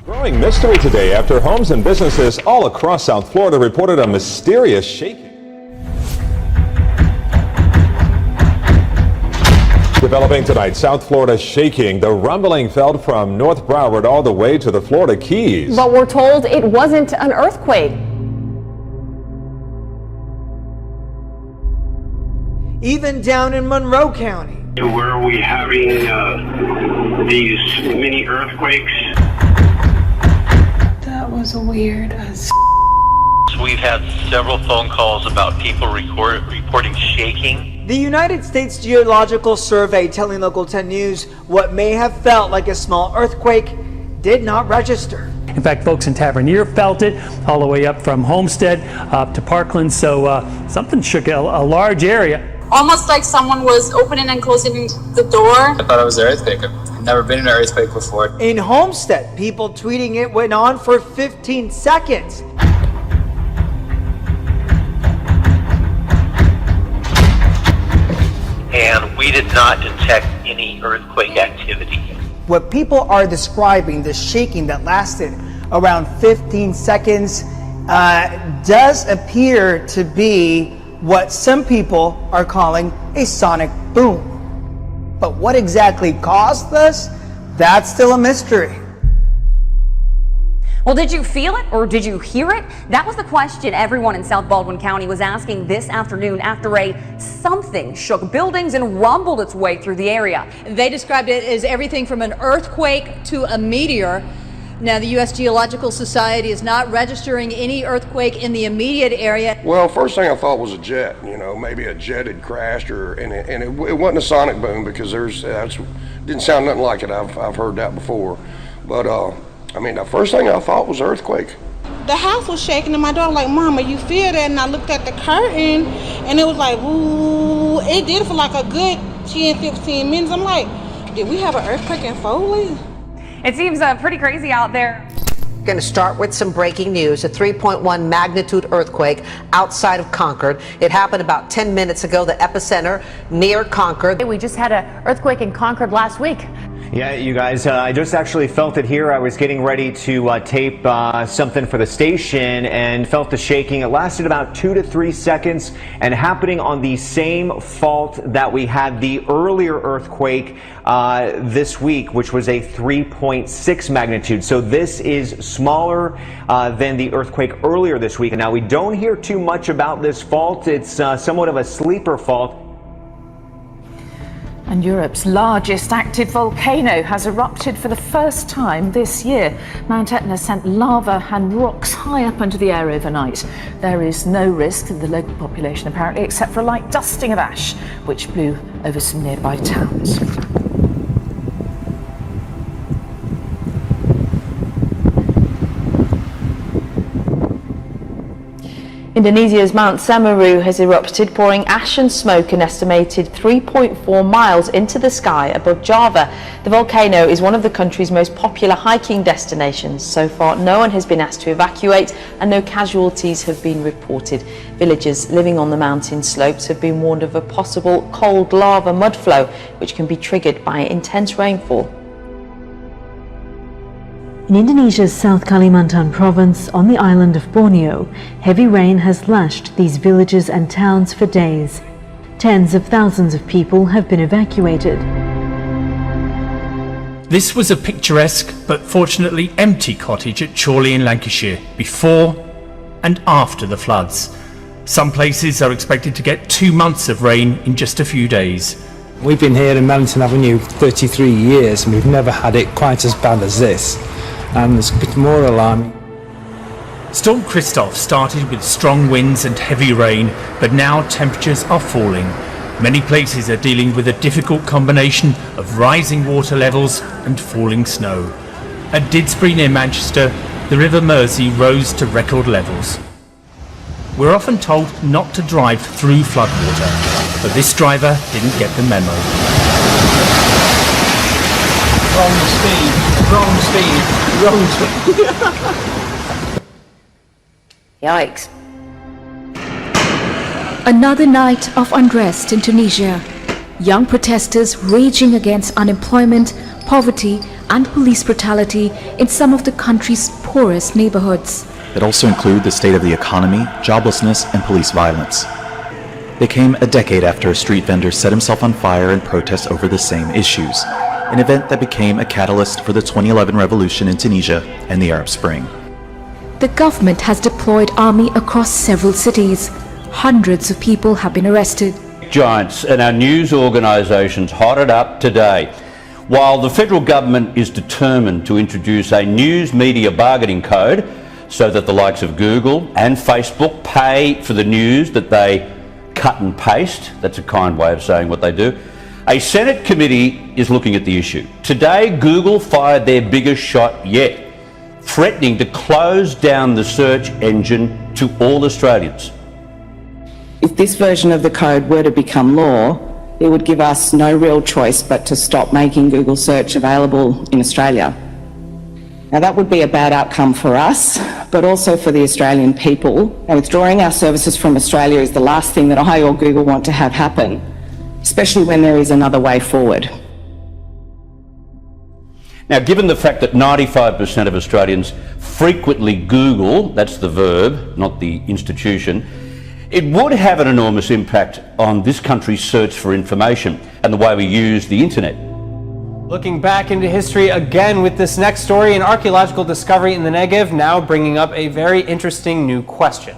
Growing mystery today after homes and businesses all across South Florida reported a mysterious shaking. Developing tonight, South Florida shaking. The rumbling felt from North Broward all the way to the Florida Keys. But we're told it wasn't an earthquake. Even down in Monroe County. Were we having these mini earthquakes? That was weird as We've had several phone calls about people reporting shaking. The United States Geological Survey telling Local 10 News what may have felt like a small earthquake did not register. In fact, folks in Tavernier felt it all the way up from Homestead up to Parkland, so something shook a large area. almost like someone was opening and closing the door. I thought it was an earthquake. I've never been in an earthquake before. In Homestead, people tweeting it went on for 15 seconds. And we did not detect any earthquake activity. What people are describing, the shaking that lasted around 15 seconds, does appear to be what some people are calling a sonic boom. But what exactly caused this? That's still a mystery. Well, did you feel it or did you hear it? That was the question everyone in South Baldwin County was asking this afternoon after something shook buildings and rumbled its way through the area. They described it as everything from an earthquake to a meteor. Now, the U.S. Geological Society is not registering any earthquake in the immediate area. Well, first thing I thought was a jet. You know, maybe a jet had crashed, and it wasn't a sonic boom because didn't sound nothing like it. I've heard that before, but I mean, the first thing I thought was earthquake. The house was shaking, and my daughter like, "Mama, you feel that?" And I looked at the curtain, and it was like, ooh. It did for like a good 10-15 minutes. I'm like, did we have an earthquake in Foley? It seems pretty crazy out there. Going to start with some breaking news. A 3.1 magnitude earthquake outside of Concord. It happened about 10 minutes ago, the epicenter near Concord. We just had an earthquake in Concord last week. Yeah, you guys, I just actually felt it here. I was getting ready to tape something for the station and felt the shaking. It lasted about 2 to 3 seconds and happening on the same fault that we had the earlier earthquake this week, which was a 3.6 magnitude. So this is smaller than the earthquake earlier this week. Now, we don't hear too much about this fault. It's somewhat of a sleeper fault. And Europe's largest active volcano has erupted for the first time this year. Mount Etna sent lava and rocks high up into the air overnight. There is no risk to the local population apparently, except for a light dusting of ash, which blew over some nearby towns. Indonesia's Mount Semeru has erupted, pouring ash and smoke an estimated 3.4 miles into the sky above Java. The volcano is one of the country's most popular hiking destinations. So far, no one has been asked to evacuate and no casualties have been reported. Villagers living on the mountain slopes have been warned of a possible cold lava mud flow, which can be triggered by intense rainfall. In Indonesia's South Kalimantan province on the island of Borneo, heavy rain has lashed these villages and towns for days. Tens of thousands of people have been evacuated. This was a picturesque but fortunately empty cottage at Chorley in Lancashire before and after the floods. Some places are expected to get 2 months of rain in just a few days. We've been here in Mellington Avenue for 33 years and we've never had it quite as bad as this. And it's a bit more alarming. Storm Christoph started with strong winds and heavy rain, but now temperatures are falling. Many places are dealing with a difficult combination of rising water levels and falling snow. At Didsbury near Manchester, the River Mersey rose to record levels. We're often told not to drive through floodwater, but this driver didn't get the memo. Wrong speed, wrong speed, wrong speed. Yikes. Another night of unrest in Tunisia. Young protesters raging against unemployment, poverty, and police brutality in some of the country's poorest neighborhoods. That also include the state of the economy, joblessness, and police violence. They came a decade after a street vendor set himself on fire in protest over the same issues, an event that became a catalyst for the 2011 revolution in Tunisia and the Arab Spring. The government has deployed army across several cities. Hundreds of people have been arrested. Giants and our news organisations hotted up today. While the federal government is determined to introduce a news media bargaining code so that the likes of Google and Facebook pay for the news that they cut and paste, that's a kind way of saying what they do, a Senate committee is looking at the issue. Today, Google fired their biggest shot yet, threatening to close down the search engine to all Australians. If this version of the code were to become law, it would give us no real choice but to stop making Google search available in Australia. Now that would be a bad outcome for us, but also for the Australian people. And withdrawing our services from Australia is the last thing that I or Google want to have happen, especially when there is another way forward. Now, given the fact that 95% of Australians frequently Google, that's the verb, not the institution, it would have an enormous impact on this country's search for information and the way we use the internet. Looking back into history again with this next story, an archaeological discovery in the Negev now bringing up a very interesting new question.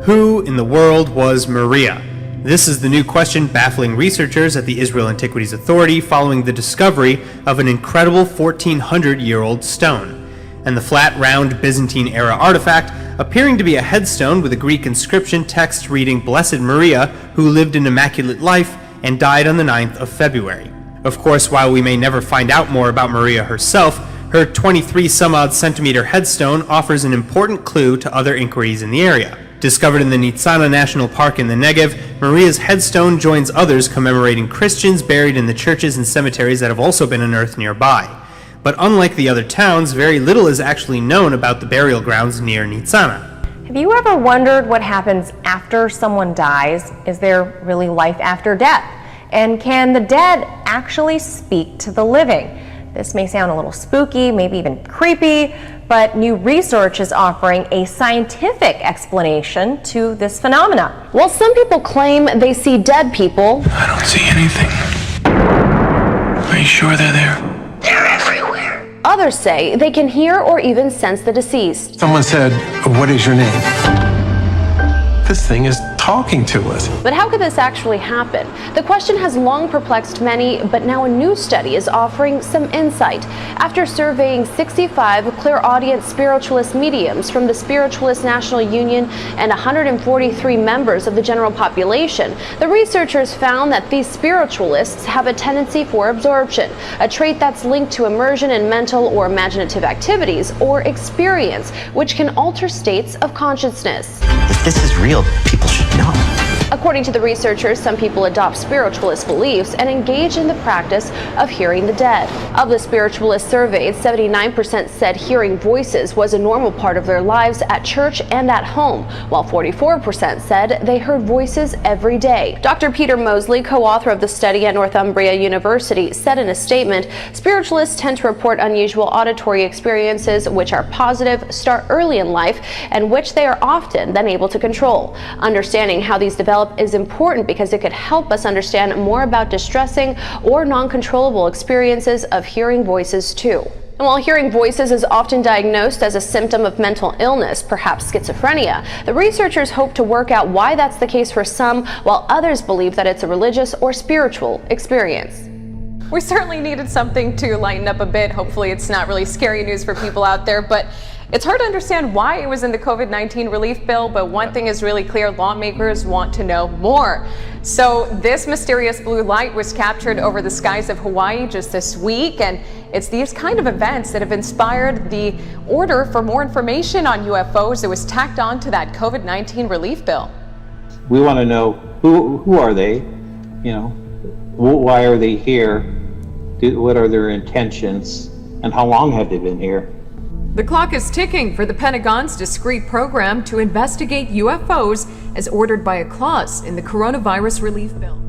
Who in the world was Maria? This is the new question baffling researchers at the Israel Antiquities Authority following the discovery of an incredible 1,400-year-old stone, and the flat, round Byzantine-era artifact appearing to be a headstone with a Greek inscription text reading Blessed Maria, who lived an immaculate life and died on the 9th of February. Of course, while we may never find out more about Maria herself, her 23-some-odd centimeter headstone offers an important clue to other inquiries in the area. Discovered in the Nitzana National Park in the Negev, Maria's headstone joins others commemorating Christians buried in the churches and cemeteries that have also been unearthed nearby. But unlike the other towns, very little is actually known about the burial grounds near Nitzana. Have you ever wondered what happens after someone dies? Is there really life after death? And can the dead actually speak to the living? This may sound a little spooky, maybe even creepy, but new research is offering a scientific explanation to this phenomenon. While some people claim they see dead people, I don't see anything. Are you sure they're there? they're everywhere. Others say they can hear or even sense the deceased. Someone said, "What is your name?" This thing is talking to us. But how could this actually happen? The question has long perplexed many, but now a new study is offering some insight. After surveying 65 clairaudient spiritualist mediums from the Spiritualist National Union and 143 members of the general population, the researchers found that these spiritualists have a tendency for absorption, a trait that's linked to immersion in mental or imaginative activities or experience, which can alter states of consciousness. If this is real, people should know. According to the researchers, some people adopt spiritualist beliefs and engage in the practice of hearing the dead. Of the spiritualists surveyed, 79% said hearing voices was a normal part of their lives at church and at home, while 44% said they heard voices every day. Dr. Peter Mosley, co-author of the study at Northumbria University, said in a statement, spiritualists tend to report unusual auditory experiences which are positive, start early in life, and which they are often then able to control. Understanding how these develop is important because it could help us understand more about distressing or non-controllable experiences of hearing voices too. And while hearing voices is often diagnosed as a symptom of mental illness, perhaps schizophrenia, the researchers hope to work out why that's the case for some, while others believe that it's a religious or spiritual experience. We certainly needed something to lighten up a bit. Hopefully it's not really scary news for people out there, but It's hard to understand why it was in the COVID-19 relief bill, but one thing is really clear: lawmakers want to know more. So this mysterious blue light was captured over the skies of Hawaii just this week, and it's these kind of events that have inspired the order for more information on UFOs that was tacked on to that COVID-19 relief bill. We want to know who are they, you know, why are they here, what are their intentions, and how long have they been here? The clock is ticking for the Pentagon's discrete program to investigate UFOs as ordered by a clause in the coronavirus relief bill.